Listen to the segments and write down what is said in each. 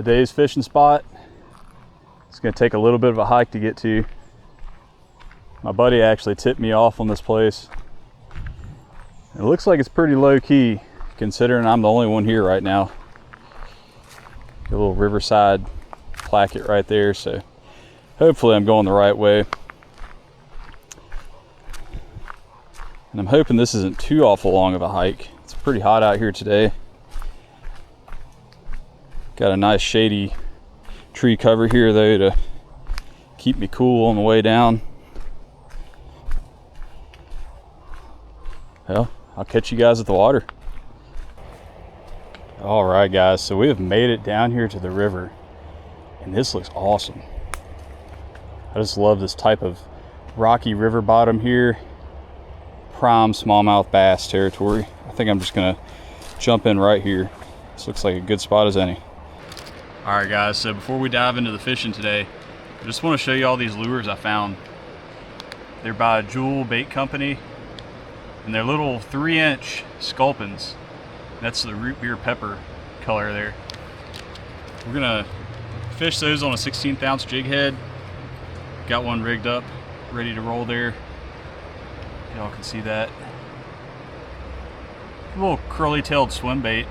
Today's fishing spot, it's gonna take a little bit of a hike to get to. My buddy actually tipped me off on this place. It looks like it's pretty low key considering I'm the only one here right now. A little riverside placket right there, so hopefully I'm going the right way. And I'm hoping this isn't too awful long of a hike. It's pretty hot out here today. Got a nice shady tree cover here though to keep me cool on the way down. Well, I'll catch you guys at the water. All right guys, so we have made it down here to the river and this looks awesome. I just love this type of rocky river bottom here. Prime smallmouth bass territory. I think I'm just gonna jump in right here. This looks like a good spot as any. All right guys, so before we dive into the fishing today, I just want to show you all these lures I found. They're by Jewel Bait Company and they're little 3-inch sculpins. That's the root beer pepper color there. We're gonna fish those on a 16th ounce jig head. Got one rigged up, ready to roll there. Y'all can see that. A little curly-tailed swim bait,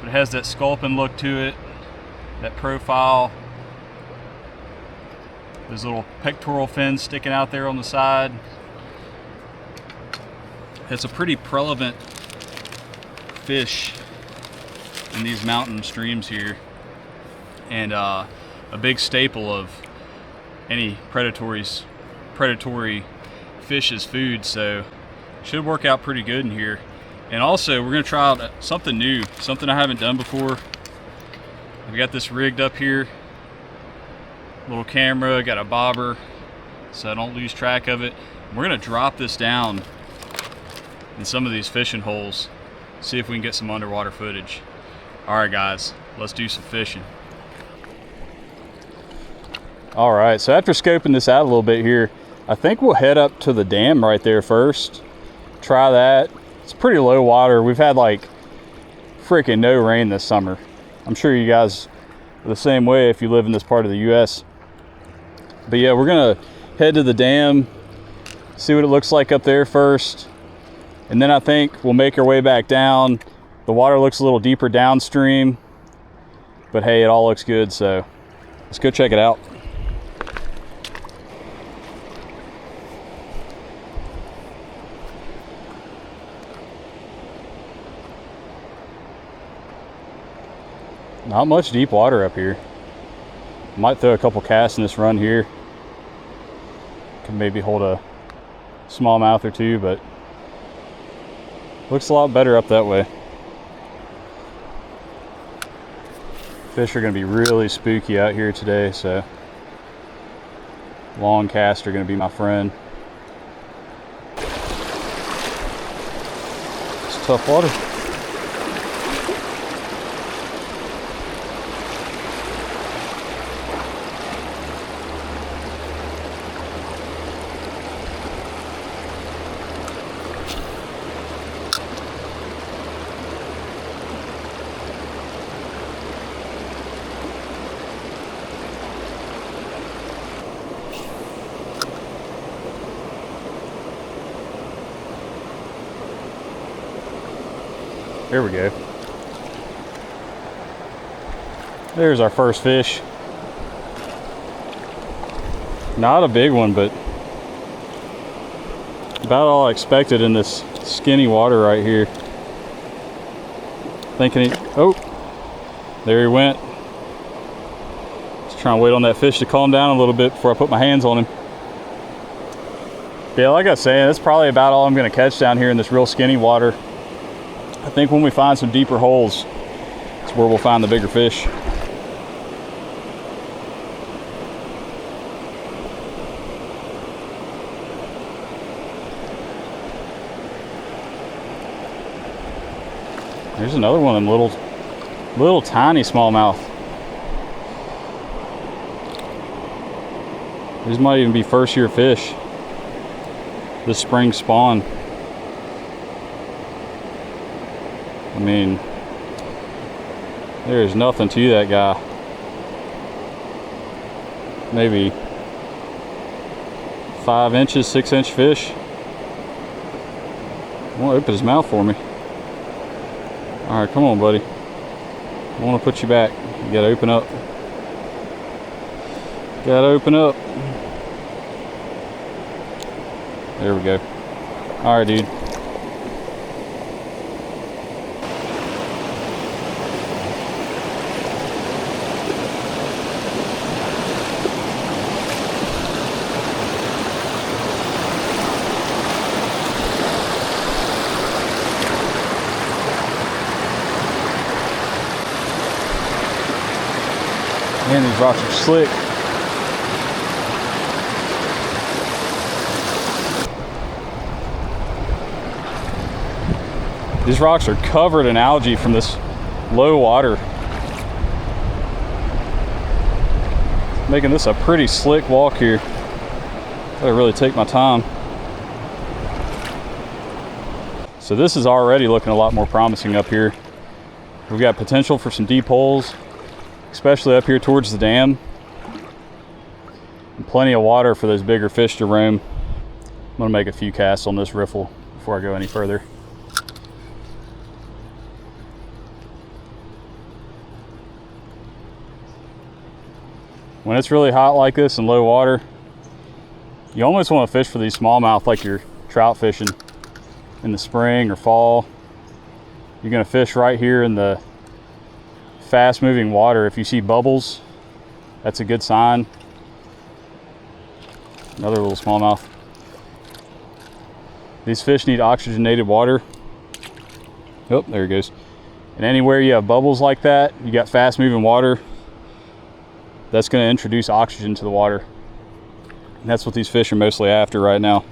but it has that sculpin look to it, that profile. Those little pectoral fins sticking out there on the side. It's a pretty prevalent fish in these mountain streams here, and a big staple of any predatory fish's food, so should work out pretty good in here. And also we're gonna try out something new, something I haven't done before. We got this rigged up here, little camera, got a bobber so I don't lose track of it. We're gonna drop this down in some of these fishing holes, see if we can get some underwater footage. All right guys, let's do some fishing. All right, so after scoping this out a little bit here, I think we'll head up to the dam right there first. Try that. It's pretty low water. We've had like freaking no rain this summer. I'm sure you guys are the same way if you live in this part of the US. But yeah, we're gonna head to the dam, see what it looks like up there first. And then I think we'll make our way back down. The water looks a little deeper downstream, but hey, it all looks good, so let's go check it out. Not much deep water up here. Might throw a couple casts in this run here. Can maybe hold a smallmouth or two, but looks a lot better up that way. Fish are gonna be really spooky out here today, so long casts are gonna be my friend. It's tough water. There we go. There's our first fish. Not a big one, but about all I expected in this skinny water right here. Thinking oh, there he went. Just trying to wait on that fish to calm down a little bit before I put my hands on him. Yeah, like I was saying, that's probably about all I'm gonna catch down here in this real skinny water. I think when we find some deeper holes, it's where we'll find the bigger fish. There's another one of them little tiny smallmouth. These might even be first year fish. This spring spawn. I mean, There's nothing to that guy. Maybe 5 inches, 6-inch fish. Won't open his mouth for me. All right, come on, buddy. I want to put you back. You gotta open up. Gotta open up. There we go. All right, dude. Man, these rocks are slick. These rocks are covered in algae from this low water, making this a pretty slick walk here. Gotta really take my time. So this is already looking a lot more promising up here. We've got potential for some deep holes, especially up here towards the dam. And plenty of water for those bigger fish to roam. I'm gonna make a few casts on this riffle before I go any further. When it's really hot like this and low water, you almost want to fish for these smallmouth like you're trout fishing in the spring or fall. You're gonna fish right here in the fast moving water. If you see bubbles, that's a good sign. Another little smallmouth. These fish need oxygenated water. Oh, there he goes. And anywhere you have bubbles like that, you got fast moving water, that's going to introduce oxygen to the water. And that's what these fish are mostly after right now.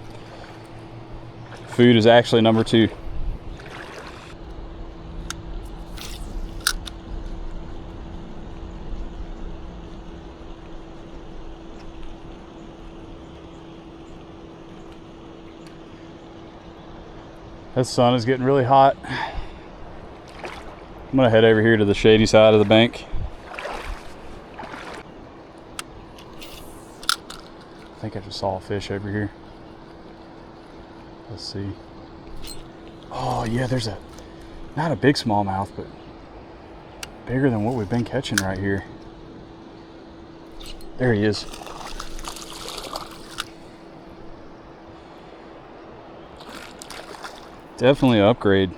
Food is actually number 2. That sun is getting really hot. I'm gonna head over here to the shady side of the bank. I think I just saw a fish over here. Let's see. Oh yeah, there's not a big smallmouth, but bigger than what we've been catching right here. There he is. Definitely an upgrade.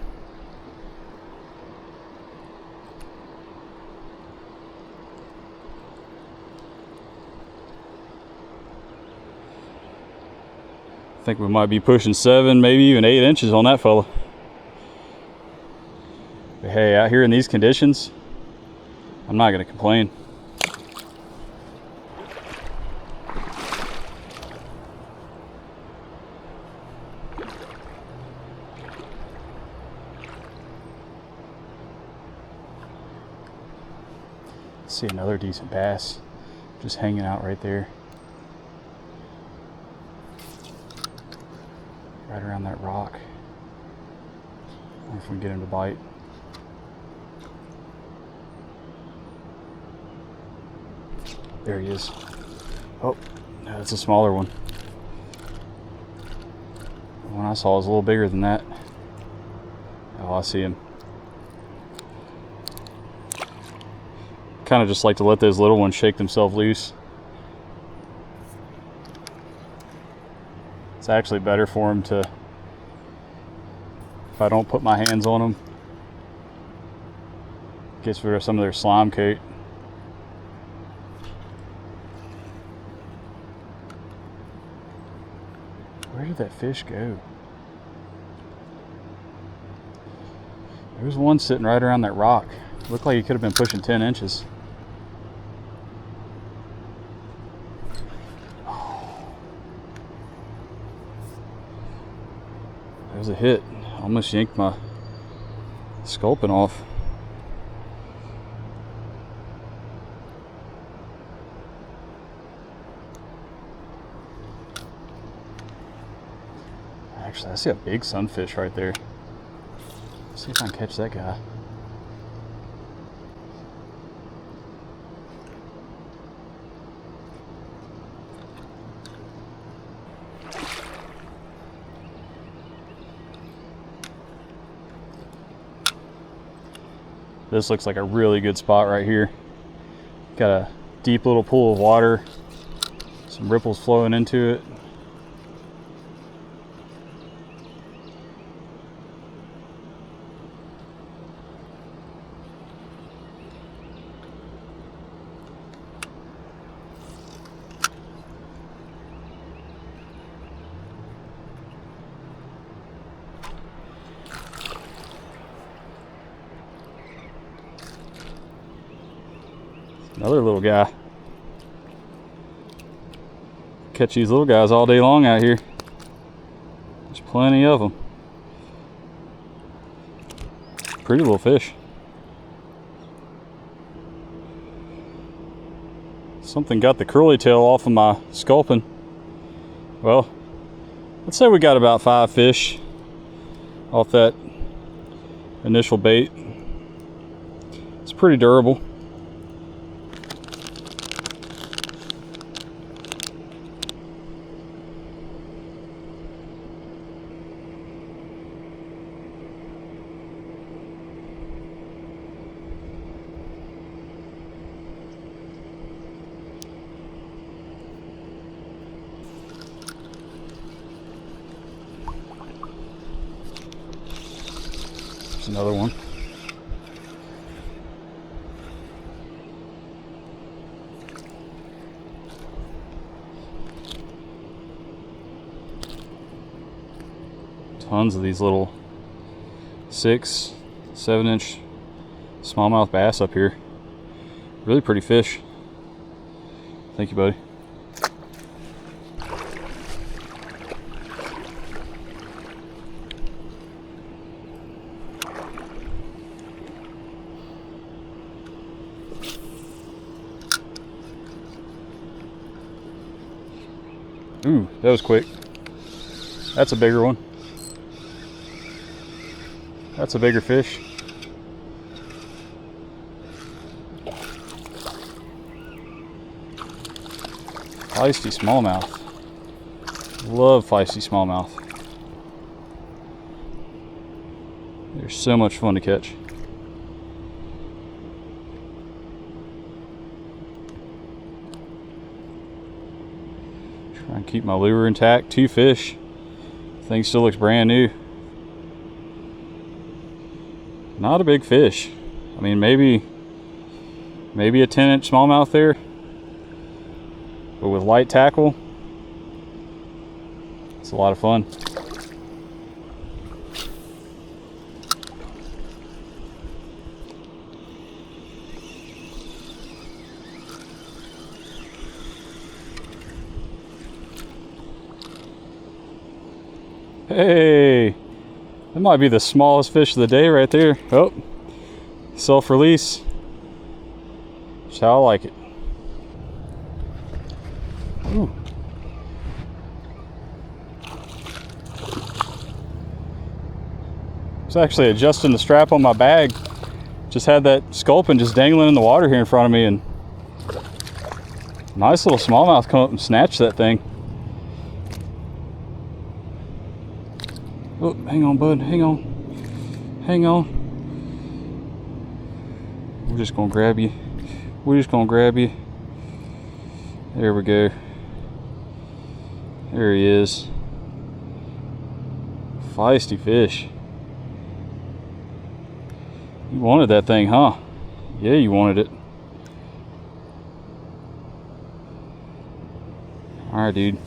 I think we might be pushing 7, maybe even 8 inches on that fella. But hey, out here in these conditions, I'm not gonna complain. See another decent bass just hanging out right there, right around that rock. I wonder if we can get him to bite. There he is. Oh no, that's a smaller one. The one I saw was a little bigger than that. Oh, I see him. Kind of just like to let those little ones shake themselves loose. It's actually better for them to, if I don't put my hands on them, gets rid of some of their slime coat. Where did that fish go? There was one sitting right around that rock. Looked like he could have been pushing 10 inches. That was a hit. Almost yanked my sculpin off. Actually, I see a big sunfish right there. Let's see if I can catch that guy. This looks like a really good spot right here. Got a deep little pool of water, some ripples flowing into it. Another little guy. Catch these little guys all day long out here. There's plenty of them. Pretty little fish. Something got the curly tail off of my sculpin. Well, let's say we got about 5 fish off that initial bait. It's pretty durable. There's another one. Tons of these little 6, 7-inch smallmouth bass up here. Really pretty fish. Thank you, buddy. Ooh, that was quick. That's a bigger one. That's a bigger fish. Feisty smallmouth. Love feisty smallmouth. They're so much fun to catch. Try and keep my lure intact. 2 fish. Thing still looks brand new. Not a big fish. I mean, maybe a 10-inch smallmouth there, but with light tackle, it's a lot of fun. Hey, that might be the smallest fish of the day right there. Oh, self-release. That's how I like it. Ooh. I was actually adjusting the strap on my bag. Just had that sculpin just dangling in the water here in front of me, and nice little smallmouth come up and snatch that thing. Oh, hang on, bud. Hang on. Hang on. We're just gonna grab you. We're just gonna grab you. There we go. There he is. Feisty fish. You wanted that thing, huh? Yeah, you wanted it. All right, dude.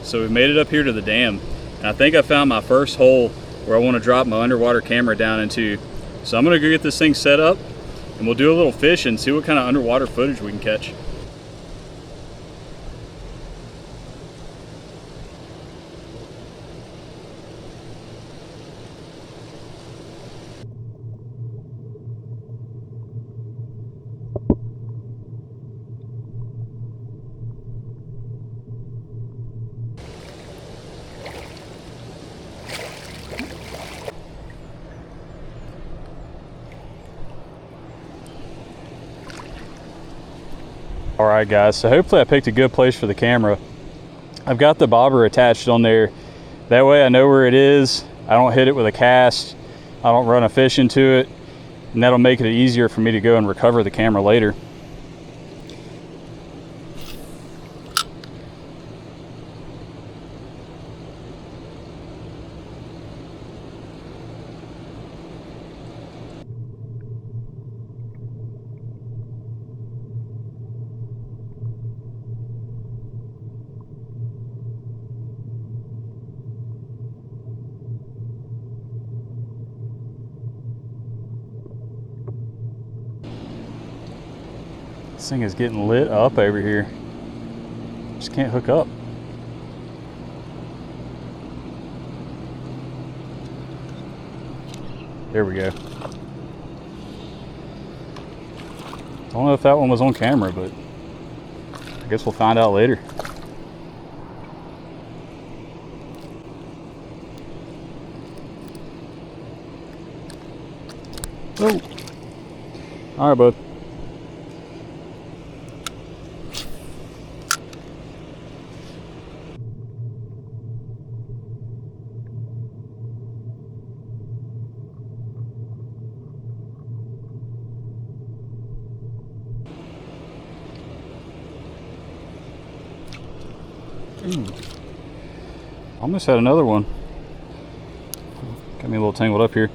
So we made it up here to the dam, and I think I found my first hole where I want to drop my underwater camera down into. So I'm gonna go get this thing set up, and we'll do a little fish and see what kind of underwater footage we can catch. All right, guys, so hopefully I picked a good place for the camera. I've got the bobber attached on there. That way I know where it is, I don't hit it with a cast, I don't run a fish into it, and that'll make it easier for me to go and recover the camera later. This thing is getting lit up over here. Just can't hook up. There we go. Don't know if that one was on camera, but I guess we'll find out later. Oh. All right, bud. Almost had another one. Got me a little tangled up here.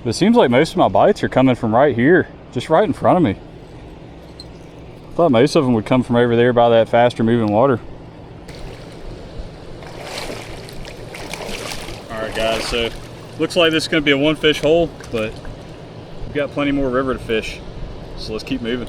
But it seems like most of my bites are coming from right here, just right in front of me. I thought most of them would come from over there by that faster moving water. Alright guys, so looks like this is going to be a one fish hole, but we've got plenty more river to fish. So let's keep moving.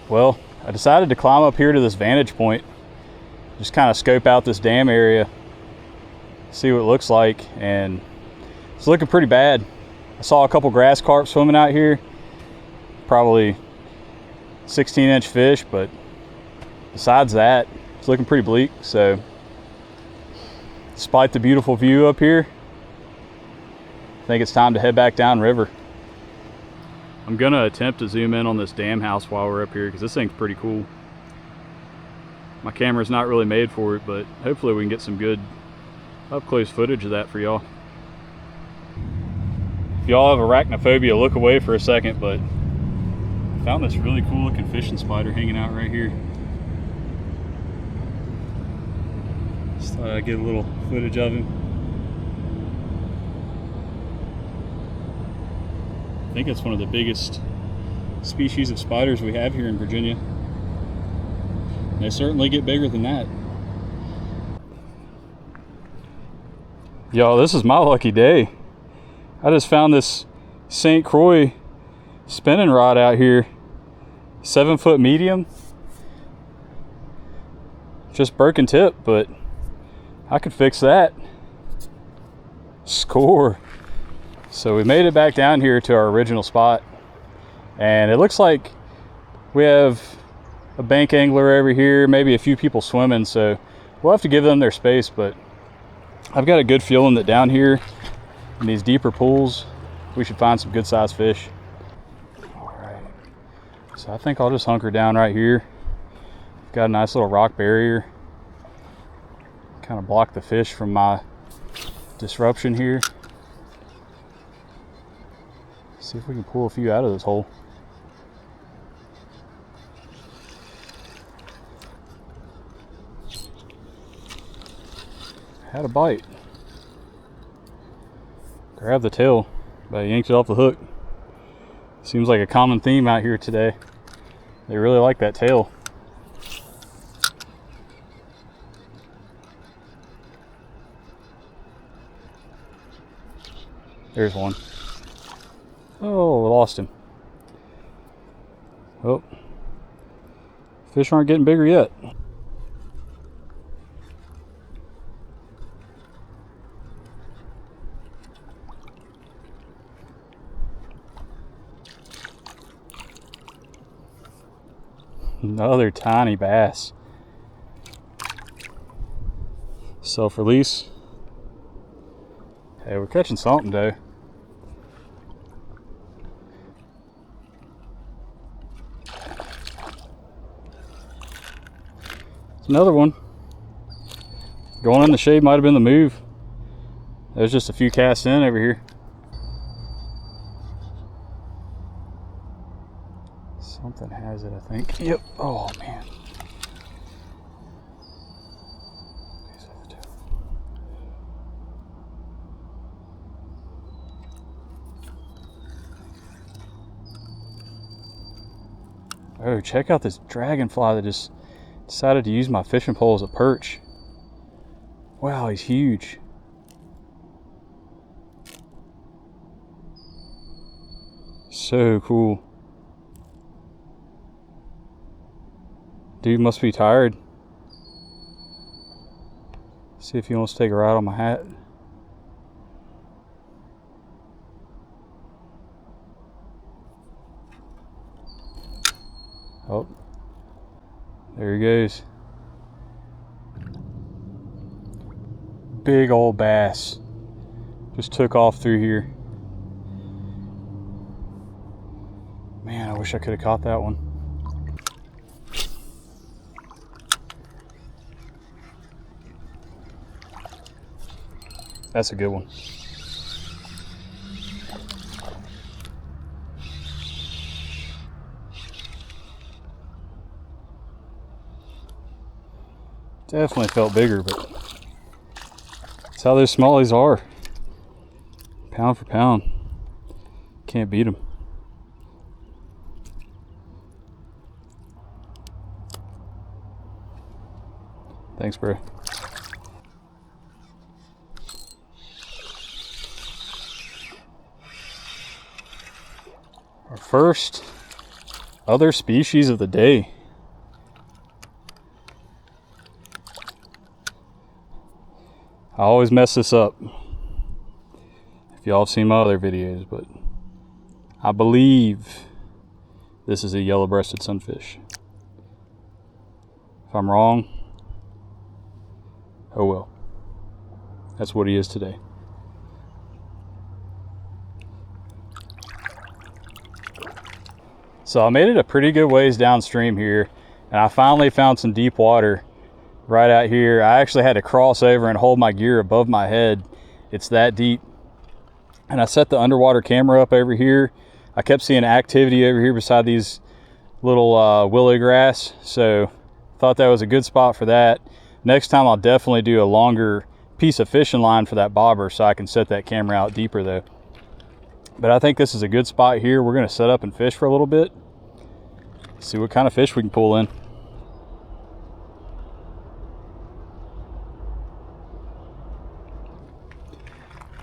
Well, I decided to climb up here to this vantage point, just kind of scope out this dam area, see what it looks like, and it's looking pretty bad. I saw a couple grass carp swimming out here, probably 16-inch fish, but besides that, it's looking pretty bleak. So despite the beautiful view up here, I think it's time to head back downriver. I'm gonna attempt to zoom in on this dam house while we're up here, because this thing's pretty cool. My camera's not really made for it, but hopefully we can get some good up close footage of that for y'all. If y'all have arachnophobia, look away for a second, but I found this really cool looking fishing spider hanging out right here. Just thought I'd get a little footage of him. I think it's one of the biggest species of spiders we have here in Virginia. They certainly get bigger than that. Y'all, this is my lucky day. I just found this St. Croix spinning rod out here. 7-foot medium. Just broken tip, but I could fix that. Score. So we made it back down here to our original spot, and it looks like we have a bank angler over here, maybe a few people swimming, so we'll have to give them their space, but I've got a good feeling that down here in these deeper pools we should find some good sized fish. All right, so I think I'll just hunker down right here. Got a nice little rock barrier, kind of block the fish from my disruption here. See if we can pull a few out of this hole. Had a bite. Grabbed the tail, but I yanked it off the hook. Seems like a common theme out here today. They really like that tail. There's one. Oh, lost him. Oh, fish aren't getting bigger yet. Another tiny bass. Self-release. Hey, we're catching something though. It's another one. Going in the shade might have been the move. There's just a few casts in over here. Something has it, I think. Yep. Oh man. Oh, check out this dragonfly that just decided to use my fishing pole as a perch. Wow, he's huge. So cool. Dude must be tired. See if he wants to take a ride on my hat. Oh, there he goes. Big old bass. Just took off through here. Man, I wish I could have caught that one. That's a good one. Definitely felt bigger, but that's how those smallies are. Pound for pound. Can't beat them. Thanks, bro. Our first other species of the day. I always mess this up if y'all have seen my other videos, but I believe this is a yellow-breasted sunfish. If I'm wrong, oh well. That's what he is today. So I made it a pretty good ways downstream here, and I finally found some deep water right out here. I actually had to cross over and hold my gear above my head. It's that deep. And I set the underwater camera up over here. I kept seeing activity over here beside these little willow grass, so thought that was a good spot for that. Next time I'll definitely do a longer piece of fishing line for that bobber so I can set that camera out deeper though. But I think this is a good spot here. We're going to set up and fish for a little bit, see what kind of fish we can pull in.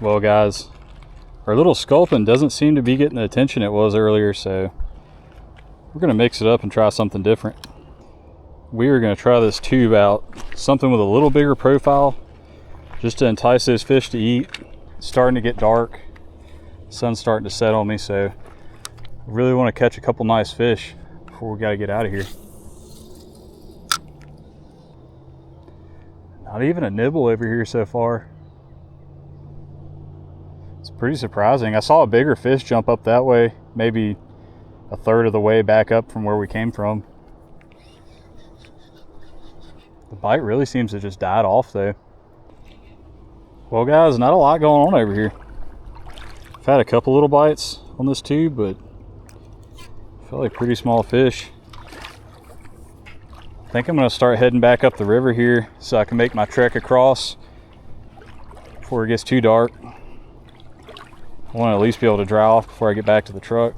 Well guys, our little sculpin doesn't seem to be getting the attention it was earlier, so we're going to mix it up and try something different. We are going to try this tube out, something with a little bigger profile, just to entice those fish to eat. It's starting to get dark, sun's starting to set on me, so I really want to catch a couple nice fish before we got to get out of here. Not even a nibble over here so far. It's pretty surprising. I saw a bigger fish jump up that way, maybe a third of the way back up from where we came from. The bite really seems to just died off though. Well guys, not a lot going on over here. I've had a couple little bites on this tube, but felt like pretty small fish. I think I'm gonna start heading back up the river here so I can make my trek across before it gets too dark. I want to at least be able to dry off before I get back to the truck.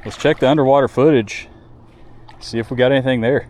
Let's check the underwater footage, see if we got anything there.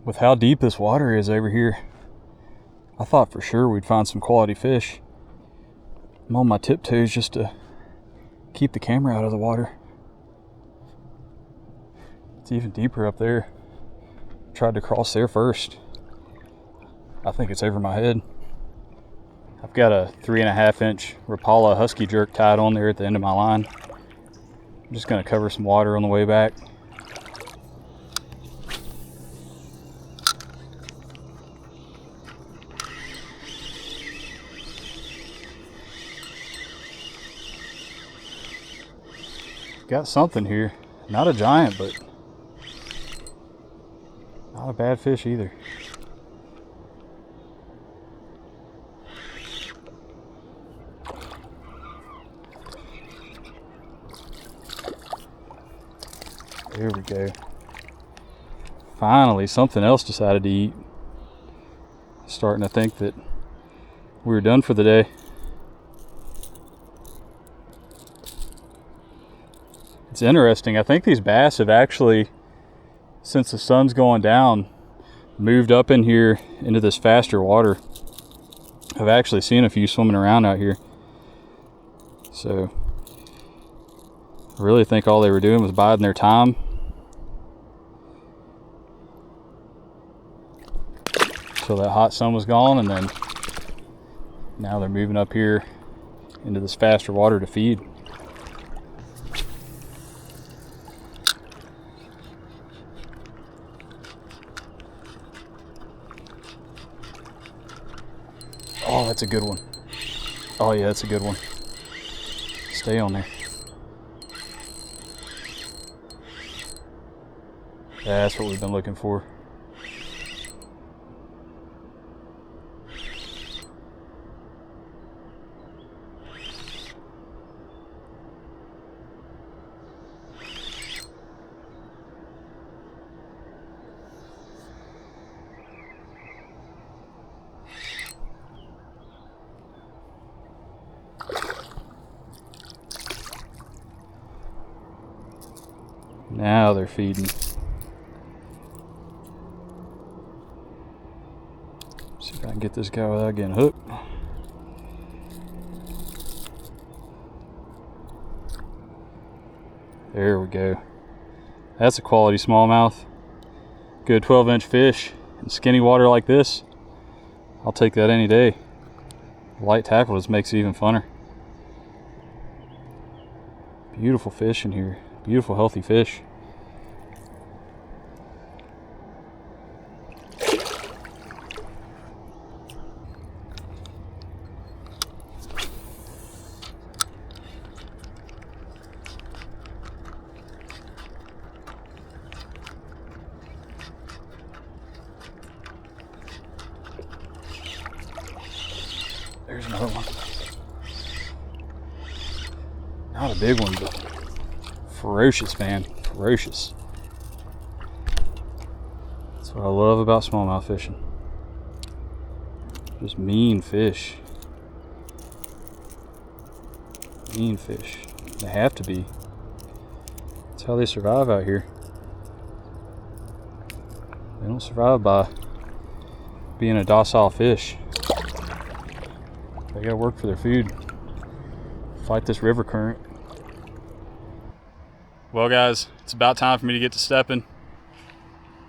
With how deep this water is over here, I thought for sure we'd find some quality fish. I'm on my tiptoes just to keep the camera out of the water. It's even deeper up there. Tried to cross there first. I think it's over my head. I've got a 3.5 inch Rapala Husky jerk tied on there at the end of my line. I'm just gonna cover some water on the way back. Got something here. Not a giant, but not a bad fish either. There we go. Finally, something else decided to eat. Starting to think that we were done for the day. It's interesting. I think these bass have actually, since the sun's going down, moved up in here into this faster water. I've actually seen a few swimming around out here. So I really think all they were doing was biding their time. So that hot sun was gone, and then now they're moving up here into this faster water to feed. Oh, that's a good one. Oh yeah, that's a good one. Stay on there. That's what we've been looking for. Now they're feeding. See if I can get this guy without getting hooked. There we go. That's a quality smallmouth. Good 12-inch fish in skinny water like this. I'll take that any day. Light tackle just makes it even funner. Beautiful fish in here. Beautiful, healthy fish. There's another one. Not a big one, but ferocious, man. Ferocious. That's what I love about smallmouth fishing. Just mean fish. Mean fish. They have to be. That's how they survive out here. They don't survive by being a docile fish. They gotta work for their food. Fight this river current. Well guys, it's about time for me to get to stepping.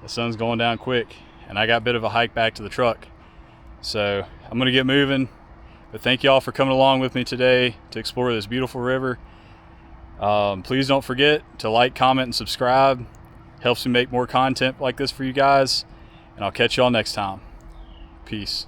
The sun's going down quick and I got a bit of a hike back to the truck. So I'm gonna get moving, but thank y'all for coming along with me today to explore this beautiful river. Please don't forget to like, comment, and subscribe. Helps me make more content like this for you guys, and I'll catch y'all next time. Peace.